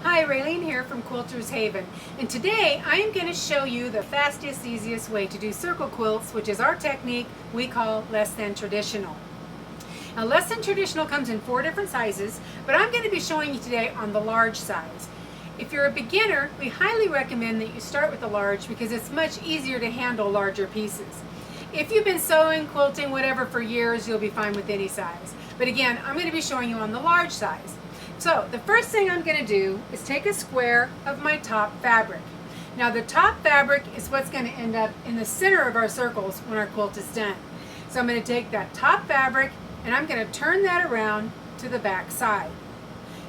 Hi, Raylene here from Quilters Haven, and today I am going to show you the fastest, easiest way to do circle quilts, which is our technique we call less than traditional. Now, less than traditional comes in 4 different sizes, but I'm going to be showing you today on the large size. If you're a beginner, we highly recommend that you start with the large because it's much easier to handle larger pieces. If you've been sewing, quilting, whatever for years, you'll be fine with any size. But again, I'm going to be showing you on the large size. So the first thing I'm going to do is take a square of my top fabric. Now the top fabric is what's going to end up in the center of our circles when our quilt is done. So I'm going to take that top fabric and I'm going to turn that around to the back side.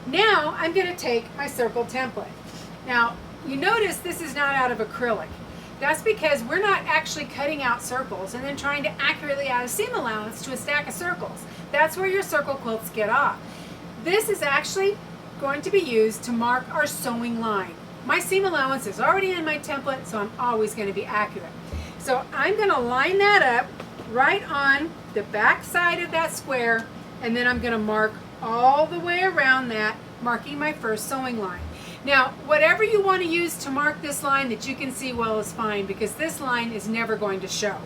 Now I'm going to take my circle template. Now you notice this is not out of acrylic. That's because we're not actually cutting out circles and then trying to accurately add a seam allowance to a stack of circles. That's where your circle quilts get off. This is actually going to be used to mark our sewing line. My seam allowance is already in my template, so I'm always going to be accurate. So I'm going to line that up right on the back side of that square, and then I'm going to mark all the way around that, marking my first sewing line. Now, whatever you want to use to mark this line that you can see well is fine, because this line is never going to show.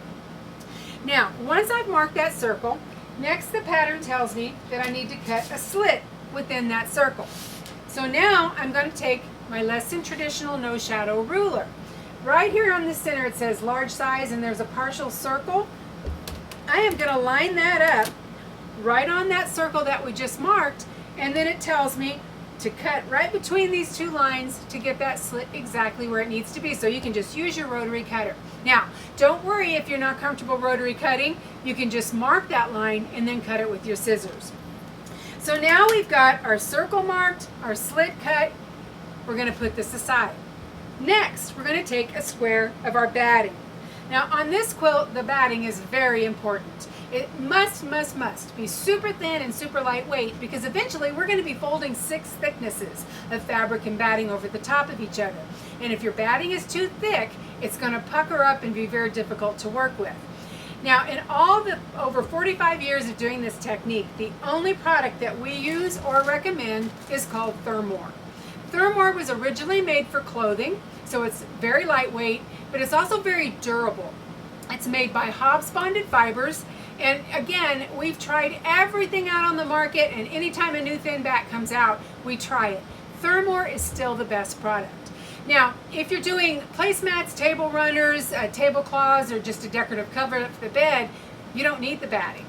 Now, once I've marked that circle, next the pattern tells me that I need to cut a slit within that circle. So now I'm going to take my less than traditional no shadow ruler. Right here on the center it says large size and there's a partial circle. I am going to line that up right on that circle that we just marked, and then it tells me to cut right between these two lines to get that slit exactly where it needs to be. So you can just use your rotary cutter. Now, don't worry if you're not comfortable rotary cutting. You can just mark that line and then cut it with your scissors. So now we've got our circle marked, our slit cut. We're going to put this aside. Next, we're going to take a square of our batting. Now on this quilt, the batting is very important. It must be super thin and super lightweight, because eventually we're going to be folding 6 thicknesses of fabric and batting over the top of each other. And if your batting is too thick, it's going to pucker up and be very difficult to work with. Now, in all the over 45 years of doing this technique, the only product that we use or recommend is called Thermore. Thermore was originally made for clothing, so it's very lightweight, but it's also very durable. It's made by Hobbs bonded fibers, and again, we've tried everything out on the market, and anytime a new thin batt comes out, we try it. Thermore is still the best product. Now, if you're doing placemats, table runners, tablecloths, or just a decorative cover for the bed, you don't need the batting.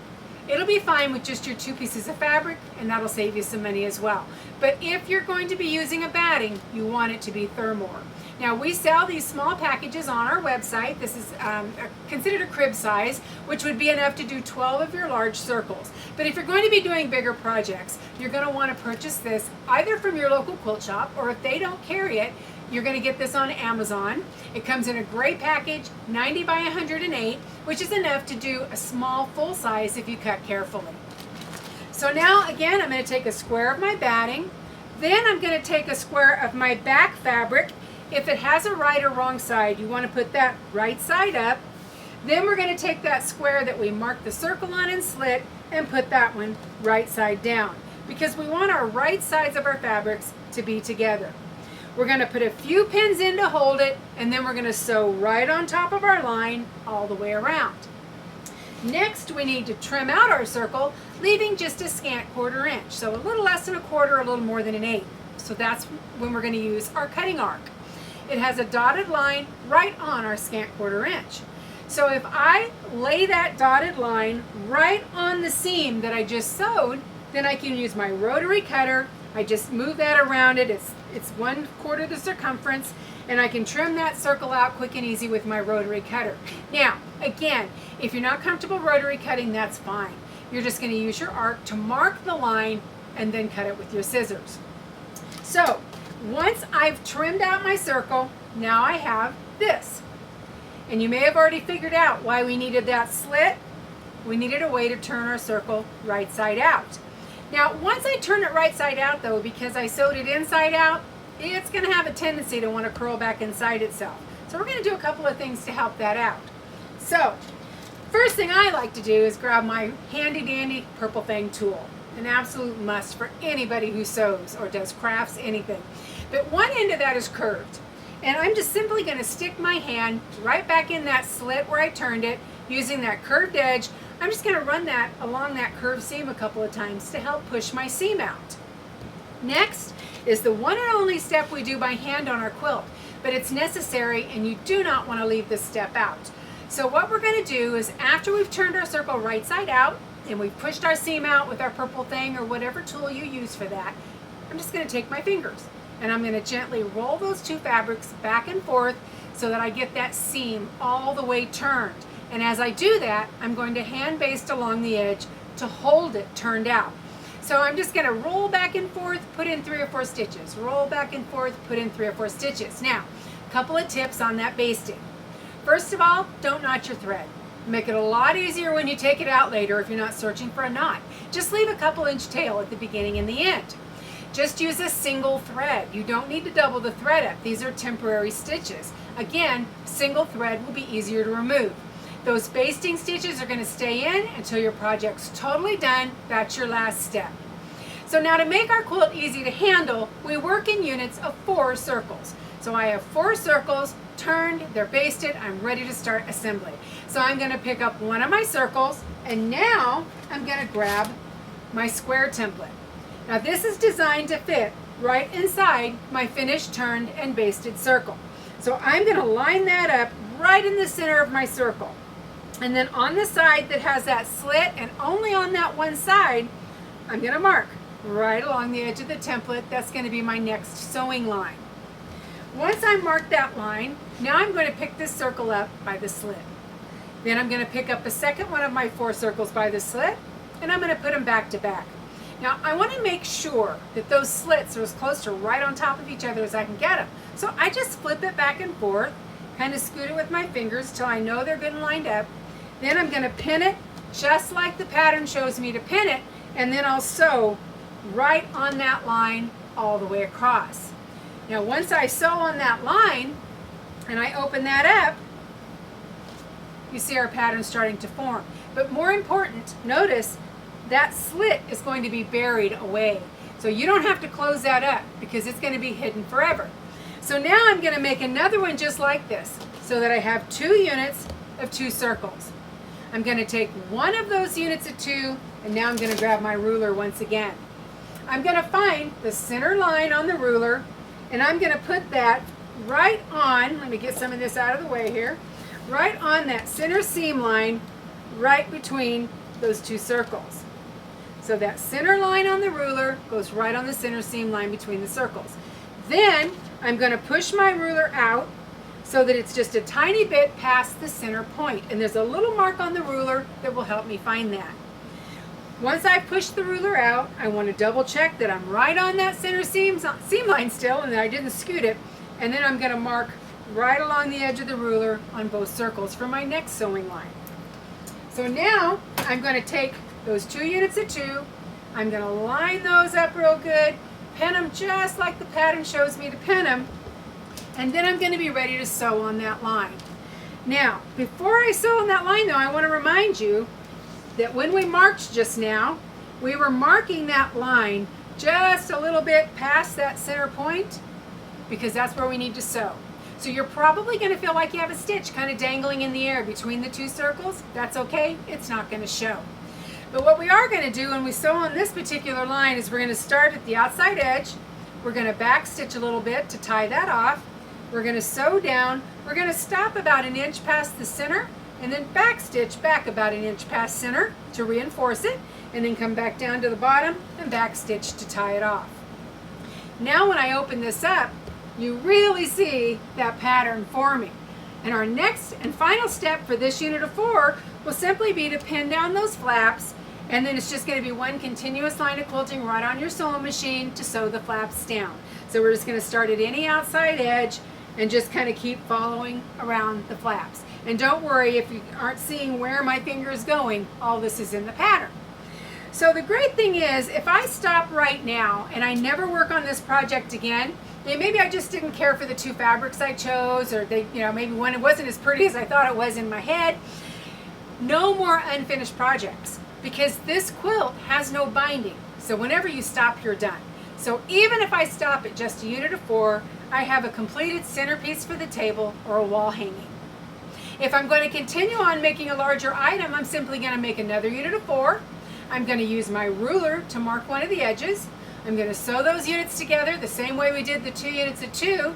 It'll be fine with just your 2 pieces of fabric, and that'll save you some money as well. But if you're going to be using a batting, you want it to be Thermore. Now, we sell these small packages on our website. This is considered a crib size, which would be enough to do 12 of your large circles. But if you're going to be doing bigger projects, you're going to want to purchase this either from your local quilt shop, or if they don't carry it, you're going to get this on Amazon. It comes in a gray package, 90 by 108, which is enough to do a small full size if you cut carefully. So now, again, I'm going to take a square of my batting. Then I'm going to take a square of my back fabric. If it has a right or wrong side, you want to put that right side up. Then we're going to take that square that we marked the circle on and slit and put that one right side down, because we want our right sides of our fabrics to be together. We're going to put a few pins in to hold it, and then we're going to sew right on top of our line all the way around. Next, we need to trim out our circle, leaving just a scant 1/4 inch. So a little less than a quarter, a little more than an 1/8. So that's when we're going to use our cutting arc. It has a dotted line right on our scant 1/4 inch. So if I lay that dotted line right on the seam that I just sewed, then I can use my rotary cutter. I just move that around it. It's 1/4 the circumference, and I can trim that circle out quick and easy with my rotary cutter. Now, again, if you're not comfortable rotary cutting, that's fine. You're just going to use your arc to mark the line and then cut it with your scissors. So, once I've trimmed out my circle, now I have this. And you may have already figured out why we needed that slit. We needed a way to turn our circle right side out. Now, once I turn it right side out, though, because I sewed it inside out, it's going to have a tendency to want to curl back inside itself. So we're going to do a couple of things to help that out. So, first thing I like to do is grab my handy dandy purple fang tool. an absolute must for anybody who sews or does crafts, anything. But one end of that is curved. And I'm just simply going to stick my hand right back in that slit where I turned it using that curved edge. I'm just going to run that along that curved seam a couple of times to help push my seam out. Next is the one and only step we do by hand on our quilt, but it's necessary and you do not want to leave this step out. So what we're going to do is after we've turned our circle right side out and we've pushed our seam out with our purple thing or whatever tool you use for that, I'm just going to take my fingers and I'm going to gently roll those two fabrics back and forth so that I get that seam all the way turned. And as I do that, I'm going to hand baste along the edge to hold it turned out. So I'm just going to roll back and forth, put in 3 or 4 stitches. Roll back and forth, put in 3 or 4 stitches. Now, a couple of tips on that basting. First of all, don't knot your thread. Make it a lot easier when you take it out later if you're not searching for a knot. Just leave a couple inch tail at the beginning and the end. Just use a single thread. You don't need to double the thread up. These are temporary stitches. Again, single thread will be easier to remove. Those basting stitches are going to stay in until your project's totally done. That's your last step. So now to make our quilt easy to handle, we work in units of 4 circles. So I have 4 circles turned, they're basted, I'm ready to start assembly. So I'm going to pick up one of my circles and now I'm going to grab my square template. Now this is designed to fit right inside my finished turned and basted circle. So I'm going to line that up right in the center of my circle. And then on the side that has that slit and only on that one side, I'm going to mark right along the edge of the template. That's going to be my next sewing line. Once I mark that line, now I'm going to pick this circle up by the slit. Then I'm going to pick up a second one of my 4 circles by the slit and I'm going to put them back to back. Now I want to make sure that those slits are as close to right on top of each other as I can get them. So I just flip it back and forth, kind of scoot it with my fingers till I know they're good and lined up. Then I'm going to pin it just like the pattern shows me to pin it, and then I'll sew right on that line all the way across. Now once I sew on that line and I open that up, you see our pattern starting to form. But more important, notice that slit is going to be buried away. So you don't have to close that up because it's going to be hidden forever. So now I'm going to make another one just like this so that I have 2 units of 2 circles. I'm going to take one of those units of 2 and now I'm going to grab my ruler once again. I'm going to find the center line on the ruler and I'm going to put that right on, let me get some of this out of the way here, right on that center seam line right between those 2 circles. So that center line on the ruler goes right on the center seam line between the circles. Then I'm going to push my ruler out so that it's just a tiny bit past the center point. And there's a little mark on the ruler that will help me find that. Once I push the ruler out, I want to double check that I'm right on that center seam line still and that I didn't scoot it. And then I'm going to mark right along the edge of the ruler on both circles for my next sewing line. So now I'm going to take those 2 units of 2, I'm going to line those up real good, pin them just like the pattern shows me to pin them, and then I'm going to be ready to sew on that line. Now, before I sew on that line though, I want to remind you that when we marked just now, we were marking that line just a little bit past that center point because that's where we need to sew. So you're probably going to feel like you have a stitch kind of dangling in the air between the 2 circles. That's okay, it's not going to show. But what we are going to do when we sew on this particular line is we're going to start at the outside edge. We're going to back stitch a little bit to tie that off. We're going to sew down. We're going to stop about 1 inch past the center and then back stitch back about 1 inch past center to reinforce it, and then come back down to the bottom and back stitch to tie it off. Now when I open this up, you really see that pattern forming. And our next and final step for this unit of 4 will simply be to pin down those flaps, and then it's just going to be one continuous line of quilting right on your sewing machine to sew the flaps down. So we're just going to start at any outside edge and just kind of keep following around the flaps. And don't worry if you aren't seeing where my finger is going, all this is in the pattern. So the great thing is, if I stop right now and I never work on this project again, maybe I just didn't care for the 2 fabrics I chose, or maybe one wasn't as pretty as I thought it was in my head. No more unfinished projects, because this quilt has no binding. So whenever you stop, you're done. So even if I stop at just a unit of 4, I have a completed centerpiece for the table or a wall hanging. If I'm going to continue on making a larger item, I'm simply going to make another unit of 4. I'm going to use my ruler to mark one of the edges. I'm going to sew those units together the same way we did the 2 units of 2.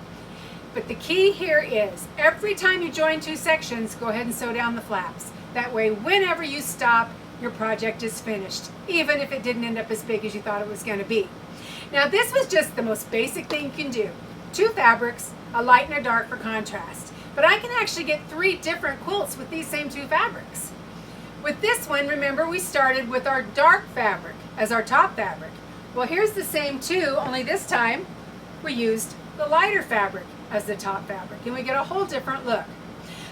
But the key here is every time you join 2 sections, go ahead and sew down the flaps. That way, whenever you stop, your project is finished, even if it didn't end up as big as you thought it was going to be. Now, this was just the most basic thing you can do. 2 fabrics, a light and a dark for contrast. But I can actually get 3 different quilts with these same 2 fabrics. With this one, remember we started with our dark fabric as our top fabric. Well, here's the same 2, only this time we used the lighter fabric as the top fabric, and we get a whole different look.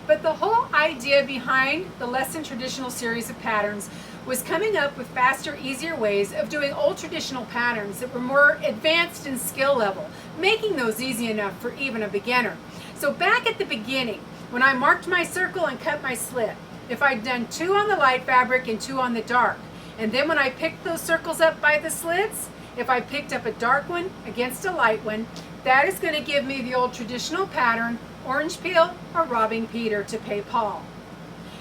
But the whole idea behind the Less Than Traditional series of patterns was coming up with faster, easier ways of doing old traditional patterns that were more advanced in skill level, making those easy enough for even a beginner. So back at the beginning, when I marked my circle and cut my slit, if I'd done 2 on the light fabric and 2 on the dark, and then when I picked those circles up by the slits, if I picked up a dark one against a light one, that is going to give me the old traditional pattern, orange peel or robbing Peter to pay Paul.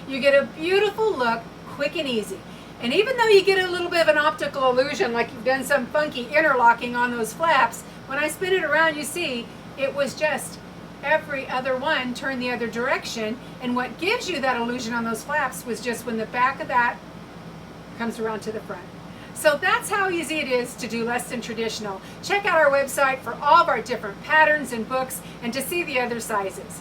You get a beautiful look, quick and easy. And even though you get a little bit of an optical illusion, like you've done some funky interlocking on those flaps, when I spin it around, you see it was just every other one turned the other direction. And what gives you that illusion on those flaps was just when the back of that comes around to the front. So that's how easy it is to do Less Than Traditional. Check out our website for all of our different patterns and books and to see the other sizes.